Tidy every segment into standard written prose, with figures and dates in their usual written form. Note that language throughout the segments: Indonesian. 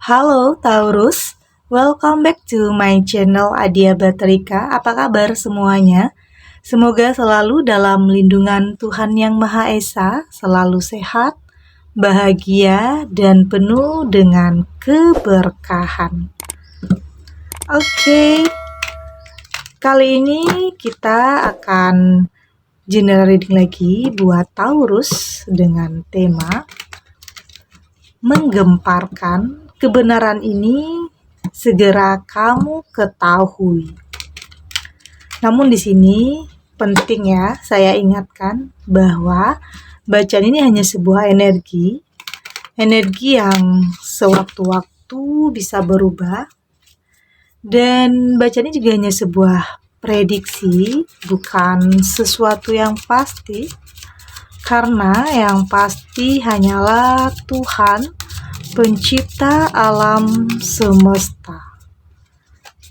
Halo Taurus, welcome back to my channel Adia Batrika. Apa kabar semuanya? Semoga selalu dalam lindungan Tuhan Yang Maha Esa, selalu sehat, bahagia, dan penuh dengan keberkahan. Oke, kali ini kita akan general reading lagi buat Taurus dengan tema menggemparkan. Kebenaran ini segera kamu ketahui. Namun di sini penting ya, saya ingatkan bahwa bacaan ini hanya sebuah energi yang sewaktu-waktu bisa berubah, dan bacaan ini juga hanya sebuah prediksi, bukan sesuatu yang pasti, karena yang pasti hanyalah Tuhan Pencipta alam semesta.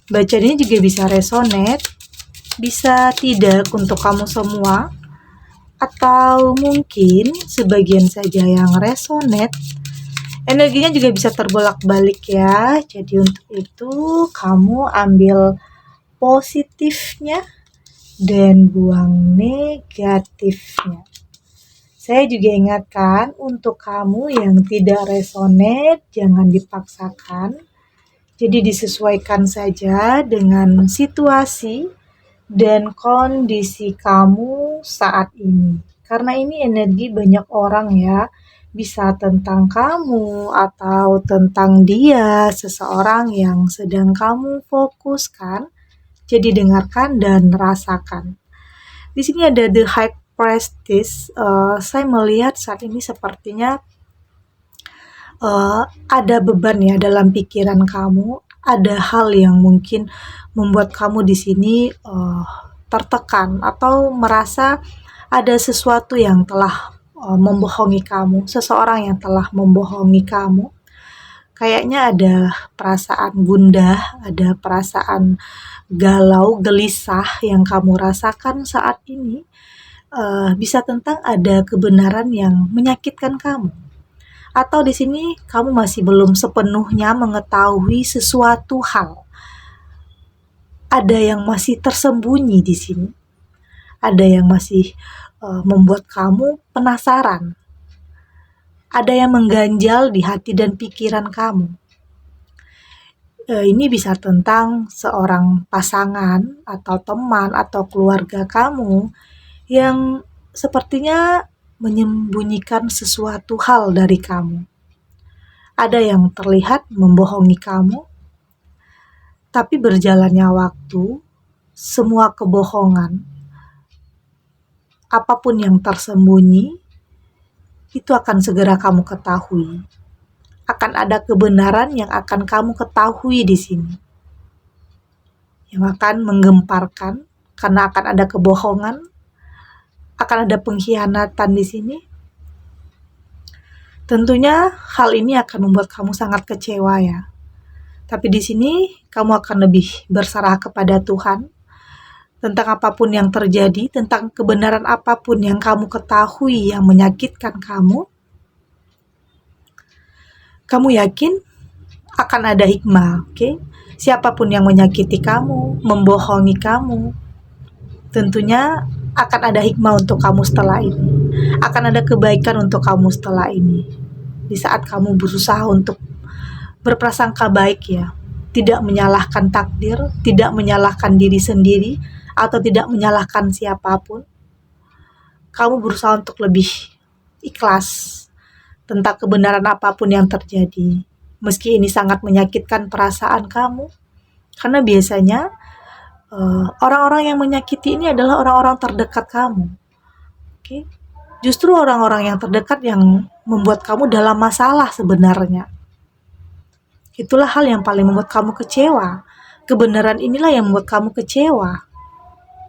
Bacaan ini juga bisa resonate, bisa tidak untuk kamu semua, atau mungkin sebagian saja yang resonate. Energinya juga bisa terbolak-balik ya. Jadi untuk itu kamu ambil positifnya dan buang negatifnya. Saya juga ingatkan untuk kamu yang tidak resonate, jangan dipaksakan. Jadi disesuaikan saja dengan situasi dan kondisi kamu saat ini. Karena ini energi banyak orang ya, bisa tentang kamu atau tentang dia, seseorang yang sedang kamu fokuskan. Jadi dengarkan dan rasakan. Di sini ada The High Priestess. Saya melihat saat ini sepertinya ada beban ya dalam pikiran kamu, ada hal yang mungkin membuat kamu di sini tertekan atau merasa ada sesuatu yang telah membohongi kamu, seseorang yang telah membohongi kamu. Kayaknya ada perasaan gundah, ada perasaan galau, gelisah yang kamu rasakan saat ini. Bisa tentang ada kebenaran yang menyakitkan kamu, atau di sini kamu masih belum sepenuhnya mengetahui sesuatu hal. Ada yang masih tersembunyi di sini, ada yang masih membuat kamu penasaran, ada yang mengganjal di hati dan pikiran kamu. Ini bisa tentang seorang pasangan atau teman atau keluarga kamu yang sepertinya menyembunyikan sesuatu hal dari kamu. Ada yang terlihat membohongi kamu, tapi berjalannya waktu, semua kebohongan, apapun yang tersembunyi, itu akan segera kamu ketahui. Akan ada kebenaran yang akan kamu ketahui di sini, yang akan menggemparkan, karena akan ada kebohongan, akan ada pengkhianatan di sini. Tentunya hal ini akan membuat kamu sangat kecewa ya. Tapi di sini kamu akan lebih berserah kepada Tuhan tentang apapun yang terjadi, tentang kebenaran apapun yang kamu ketahui yang menyakitkan kamu. Kamu yakin akan ada hikmah, oke? Siapapun yang menyakiti kamu, membohongi kamu, tentunya akan ada hikmah untuk kamu setelah ini. Akan ada kebaikan untuk kamu setelah ini. Di saat kamu berusaha untuk berprasangka baik ya. Tidak menyalahkan takdir, tidak menyalahkan diri sendiri, atau tidak menyalahkan siapapun. Kamu berusaha untuk lebih ikhlas tentang kebenaran apapun yang terjadi. Meski ini sangat menyakitkan perasaan kamu. Karena biasanya orang-orang yang menyakiti ini adalah orang-orang terdekat kamu. Oke? Justru orang-orang yang terdekat yang membuat kamu dalam masalah sebenarnya. Itulah hal yang paling membuat kamu kecewa. Kebenaran inilah yang membuat kamu kecewa.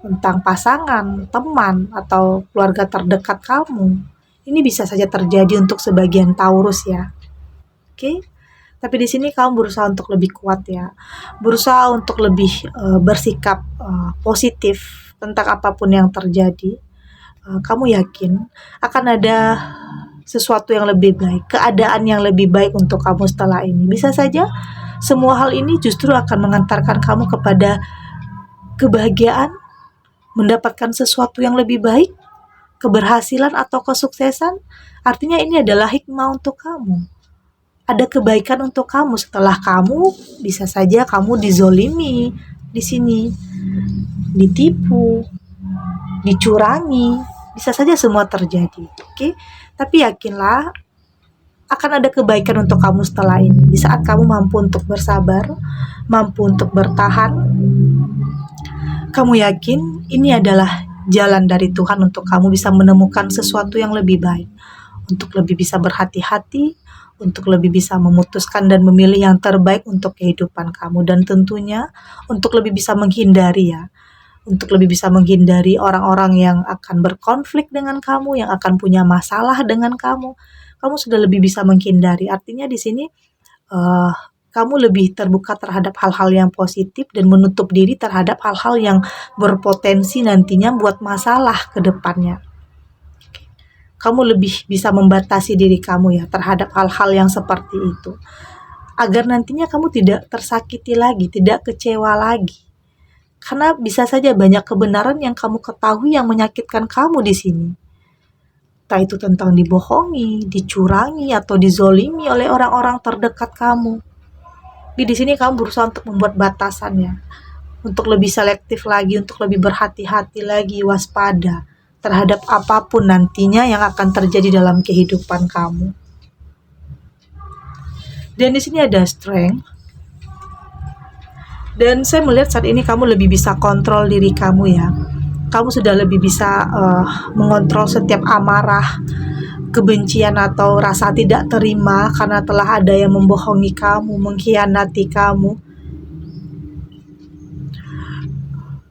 Tentang pasangan, teman, atau keluarga terdekat kamu. Ini bisa saja terjadi untuk sebagian Taurus ya. Oke? Tapi di sini kamu berusaha untuk lebih kuat ya, berusaha untuk lebih bersikap positif tentang apapun yang terjadi. Kamu yakin akan ada sesuatu yang lebih baik, keadaan yang lebih baik untuk kamu setelah ini. Bisa saja semua hal ini justru akan mengantarkan kamu kepada kebahagiaan, mendapatkan sesuatu yang lebih baik, keberhasilan atau kesuksesan. Artinya ini adalah hikmah untuk kamu. Ada kebaikan untuk kamu setelah kamu, bisa saja kamu dizolimi di sini, ditipu, dicurangi, bisa saja semua terjadi. Oke? Tapi yakinlah akan ada kebaikan untuk kamu setelah ini. Di saat kamu mampu untuk bersabar, mampu untuk bertahan, kamu yakin ini adalah jalan dari Tuhan untuk kamu bisa menemukan sesuatu yang lebih baik, untuk lebih bisa berhati-hati, untuk lebih bisa memutuskan dan memilih yang terbaik untuk kehidupan kamu, dan tentunya untuk lebih bisa menghindari untuk lebih bisa menghindari orang-orang yang akan berkonflik dengan kamu, yang akan punya masalah dengan kamu. Kamu sudah lebih bisa menghindari. Artinya di sini kamu lebih terbuka terhadap hal-hal yang positif dan menutup diri terhadap hal-hal yang berpotensi nantinya buat masalah ke depannya. Kamu lebih bisa membatasi diri kamu terhadap hal-hal yang seperti itu. Agar nantinya kamu tidak tersakiti lagi, tidak kecewa lagi. Karena bisa saja banyak kebenaran yang kamu ketahui yang menyakitkan kamu di sini. Entah itu tentang dibohongi, dicurangi, atau dizolimi oleh orang-orang terdekat kamu. Tapi di sini kamu berusaha untuk membuat batasannya, untuk lebih selektif lagi, untuk lebih berhati-hati lagi, waspada terhadap apapun nantinya yang akan terjadi dalam kehidupan kamu. Dan di sini ada strength. Dan saya melihat saat ini kamu lebih bisa kontrol diri kamu Kamu sudah lebih bisa mengontrol setiap amarah, kebencian atau rasa tidak terima karena telah ada yang membohongi kamu, mengkhianati kamu.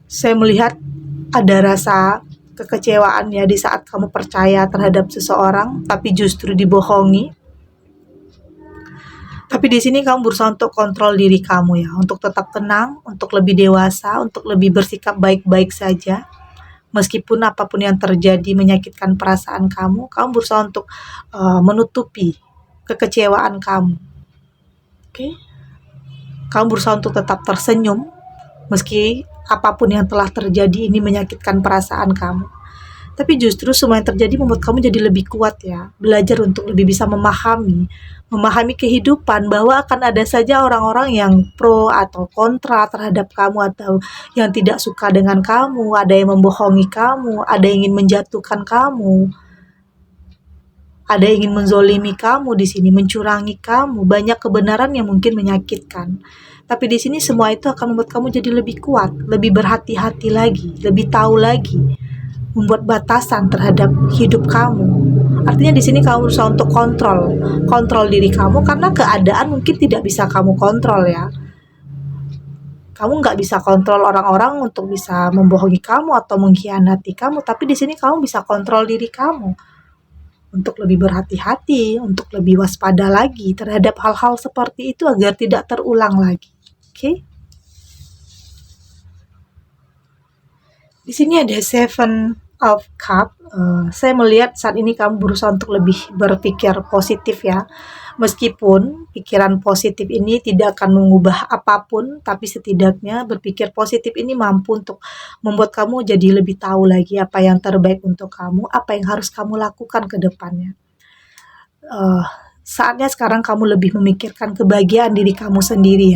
Saya melihat ada rasa kekecewaan di saat kamu percaya terhadap seseorang tapi justru dibohongi. Tapi di sini kamu berusaha untuk kontrol diri kamu untuk tetap tenang, untuk lebih dewasa, untuk lebih bersikap baik-baik saja. Meskipun apapun yang terjadi menyakitkan perasaan kamu berusaha untuk menutupi kekecewaan kamu. Oke? Kamu berusaha untuk tetap tersenyum meski apapun yang telah terjadi ini menyakitkan perasaan kamu. Tapi justru semua yang terjadi membuat kamu jadi lebih kuat belajar untuk lebih bisa memahami kehidupan, bahwa akan ada saja orang-orang yang pro atau kontra terhadap kamu, atau yang tidak suka dengan kamu, ada yang membohongi kamu, ada yang ingin menjatuhkan kamu, ada yang ingin menzolimi kamu di sini, mencurangi kamu, banyak kebenaran yang mungkin menyakitkan. Tapi di sini semua itu akan membuat kamu jadi lebih kuat, lebih berhati-hati lagi, lebih tahu lagi, membuat batasan terhadap hidup kamu. Artinya di sini kamu berusaha untuk kontrol diri kamu, karena keadaan mungkin tidak bisa kamu kontrol Kamu nggak bisa kontrol orang-orang untuk bisa membohongi kamu atau mengkhianati kamu, tapi di sini kamu bisa kontrol diri kamu untuk lebih berhati-hati, untuk lebih waspada lagi terhadap hal-hal seperti itu agar tidak terulang lagi. Oke? Di sini ada Seven of Cup. Saya melihat saat ini kamu berusaha untuk lebih berpikir positif Meskipun pikiran positif ini tidak akan mengubah apapun, tapi setidaknya berpikir positif ini mampu untuk membuat kamu jadi lebih tahu lagi apa yang terbaik untuk kamu, apa yang harus kamu lakukan ke depannya. Saatnya sekarang kamu lebih memikirkan kebahagiaan diri kamu sendiri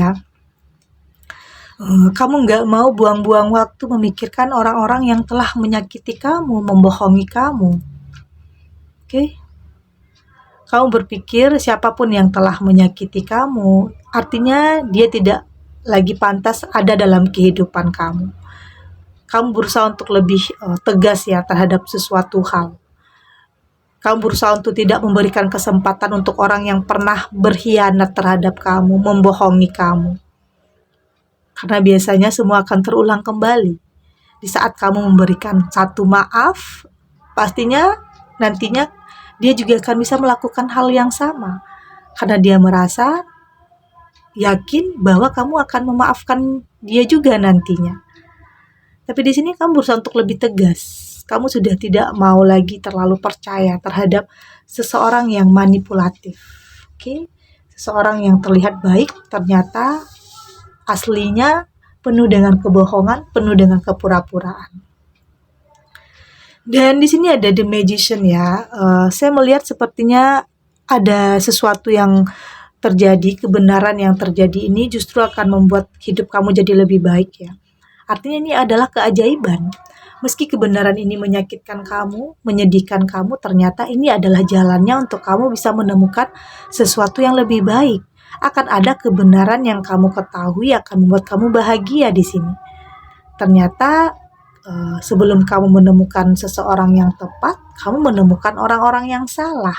Kamu nggak mau buang-buang waktu memikirkan orang-orang yang telah menyakiti kamu, membohongi kamu. Oke? Kamu berpikir siapapun yang telah menyakiti kamu, artinya dia tidak lagi pantas ada dalam kehidupan kamu. Kamu berusaha untuk lebih tegas terhadap sesuatu hal. Kamu berusaha untuk tidak memberikan kesempatan untuk orang yang pernah berkhianat terhadap kamu, membohongi kamu. Karena biasanya semua akan terulang kembali. Di saat kamu memberikan satu maaf, pastinya nantinya dia juga akan bisa melakukan hal yang sama. Karena dia merasa yakin bahwa kamu akan memaafkan dia juga nantinya. Tapi di sini kamu berusaha untuk lebih tegas. kamu sudah tidak mau lagi terlalu percaya terhadap seseorang yang manipulatif. Oke, seseorang yang terlihat baik ternyata aslinya penuh dengan kebohongan, penuh dengan kepura-puraan. Dan di sini ada The Magician ya. Saya melihat sepertinya ada sesuatu yang terjadi, kebenaran yang terjadi ini justru akan membuat hidup kamu jadi lebih baik ya. Artinya ini adalah keajaiban. Meski kebenaran ini menyakitkan kamu, menyedihkan kamu, ternyata ini adalah jalannya untuk kamu bisa menemukan sesuatu yang lebih baik. Akan ada kebenaran yang kamu ketahui akan membuat kamu bahagia di sini. Ternyata sebelum kamu menemukan seseorang yang tepat, kamu menemukan orang-orang yang salah.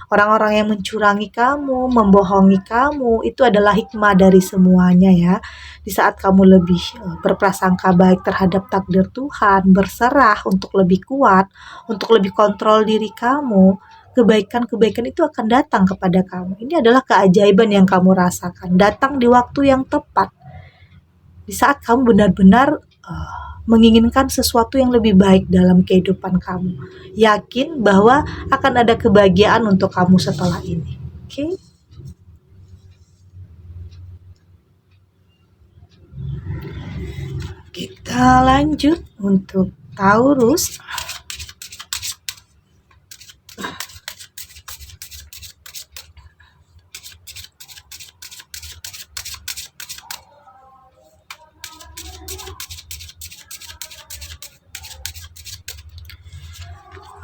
Orang-orang yang mencurangi kamu, membohongi kamu, itu adalah hikmah dari semuanya ya. Di saat kamu lebih berprasangka baik terhadap takdir Tuhan, berserah untuk lebih kuat, untuk lebih kontrol diri kamu, kebaikan-kebaikan itu akan datang kepada kamu. Ini adalah keajaiban yang kamu rasakan, datang di waktu yang tepat. Di saat kamu benar-benar menginginkan sesuatu yang lebih baik dalam kehidupan kamu. Yakin bahwa akan ada kebahagiaan untuk kamu setelah ini. Oke? Kita lanjut untuk Taurus.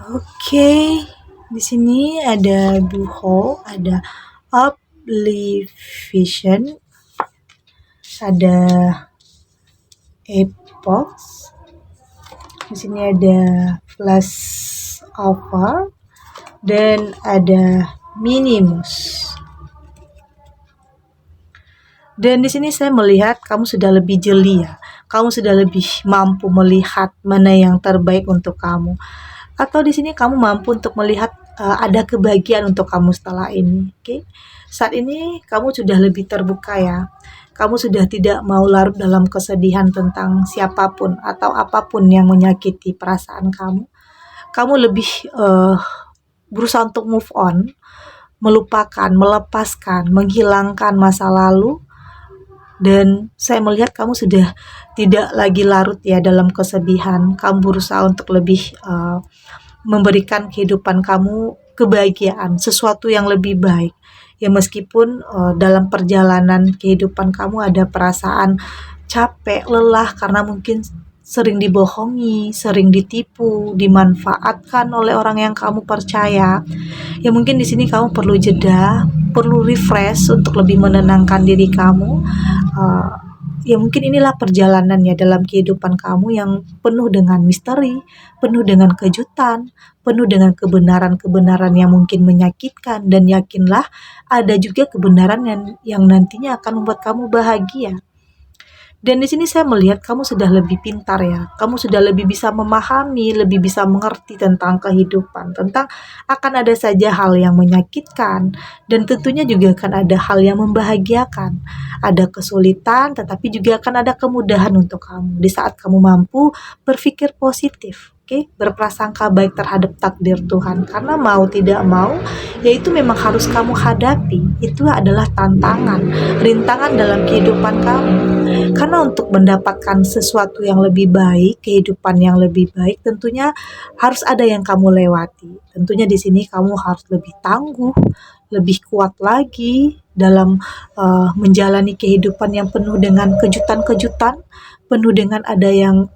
Oke, di sini ada Buho, ada Oblivion, ada Epoch, di sini ada Flash Over, dan ada Minimus. Dan di sini saya melihat kamu sudah lebih jeli ya, kamu sudah lebih mampu melihat mana yang terbaik untuk kamu. Atau di sini kamu mampu untuk melihat ada kebahagiaan untuk kamu setelah ini. Oke? Saat ini kamu sudah lebih terbuka ya. Kamu sudah tidak mau larut dalam kesedihan tentang siapapun atau apapun yang menyakiti perasaan kamu. Kamu lebih berusaha untuk move on, melupakan, melepaskan, menghilangkan masa lalu. Dan saya melihat kamu sudah tidak lagi larut ya dalam kesedihan. Kamu berusaha untuk lebih memberikan kehidupan kamu kebahagiaan, sesuatu yang lebih baik. Ya meskipun dalam perjalanan kehidupan kamu ada perasaan capek, lelah karena mungkin sering dibohongi, sering ditipu, dimanfaatkan oleh orang yang kamu percaya. Ya mungkin di sini kamu perlu jeda, perlu refresh untuk lebih menenangkan diri kamu. Ya mungkin inilah perjalanannya dalam kehidupan kamu yang penuh dengan misteri, penuh dengan kejutan, penuh dengan kebenaran-kebenaran yang mungkin menyakitkan, dan yakinlah ada juga kebenaran yang nantinya akan membuat kamu bahagia. Dan di sini saya melihat kamu sudah lebih pintar ya. Kamu sudah lebih bisa memahami, lebih bisa mengerti tentang kehidupan, tentang akan ada saja hal yang menyakitkan, dan tentunya juga akan ada hal yang membahagiakan. Ada kesulitan, tetapi juga akan ada kemudahan untuk kamu di saat kamu mampu berpikir positif. Oke, berprasangka baik terhadap takdir Tuhan, karena mau tidak mau, yaitu memang harus kamu hadapi. Itu adalah tantangan, rintangan dalam kehidupan kamu. Karena untuk mendapatkan sesuatu yang lebih baik, kehidupan yang lebih baik, tentunya harus ada yang kamu lewati. Tentunya di sini kamu harus lebih tangguh, lebih kuat lagi dalam menjalani kehidupan yang penuh dengan kejutan-kejutan, penuh dengan ada yang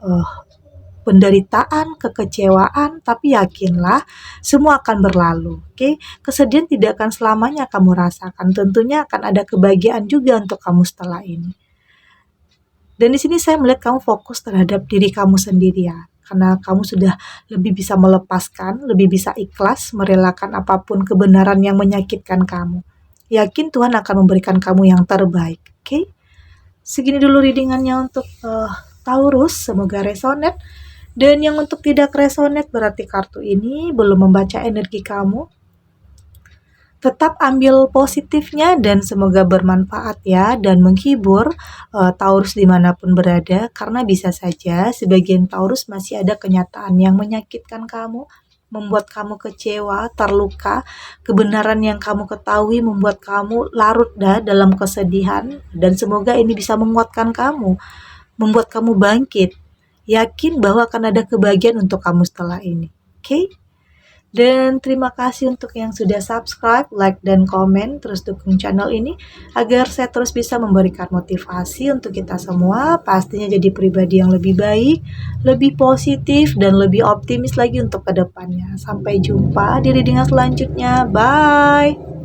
penderitaan, kekecewaan, tapi yakinlah semua akan berlalu. Oke? Kesedihan tidak akan selamanya kamu rasakan. Tentunya akan ada kebahagiaan juga untuk kamu setelah ini. Dan di sini saya melihat kamu fokus terhadap diri kamu sendiri ya. Karena kamu sudah lebih bisa melepaskan, lebih bisa ikhlas, merelakan apapun kebenaran yang menyakitkan kamu. Yakin Tuhan akan memberikan kamu yang terbaik. Oke? Segini dulu readingannya untuk Taurus. Semoga resonate. Dan yang untuk tidak resonate berarti kartu ini belum membaca energi kamu. Tetap ambil positifnya dan semoga bermanfaat ya dan menghibur Taurus dimanapun berada, karena bisa saja sebagian Taurus masih ada kenyataan yang menyakitkan kamu, membuat kamu kecewa, terluka. Kebenaran yang kamu ketahui membuat kamu larut dalam kesedihan, dan semoga ini bisa menguatkan kamu, membuat kamu bangkit, yakin bahwa akan ada kebahagiaan untuk kamu setelah ini. Oke? Okay? Dan terima kasih untuk yang sudah subscribe, like, dan komen. Terus dukung channel ini agar saya terus bisa memberikan motivasi untuk kita semua. Pastinya jadi pribadi yang lebih baik, lebih positif, dan lebih optimis lagi untuk kedepannya. Sampai jumpa di readingan selanjutnya. Bye!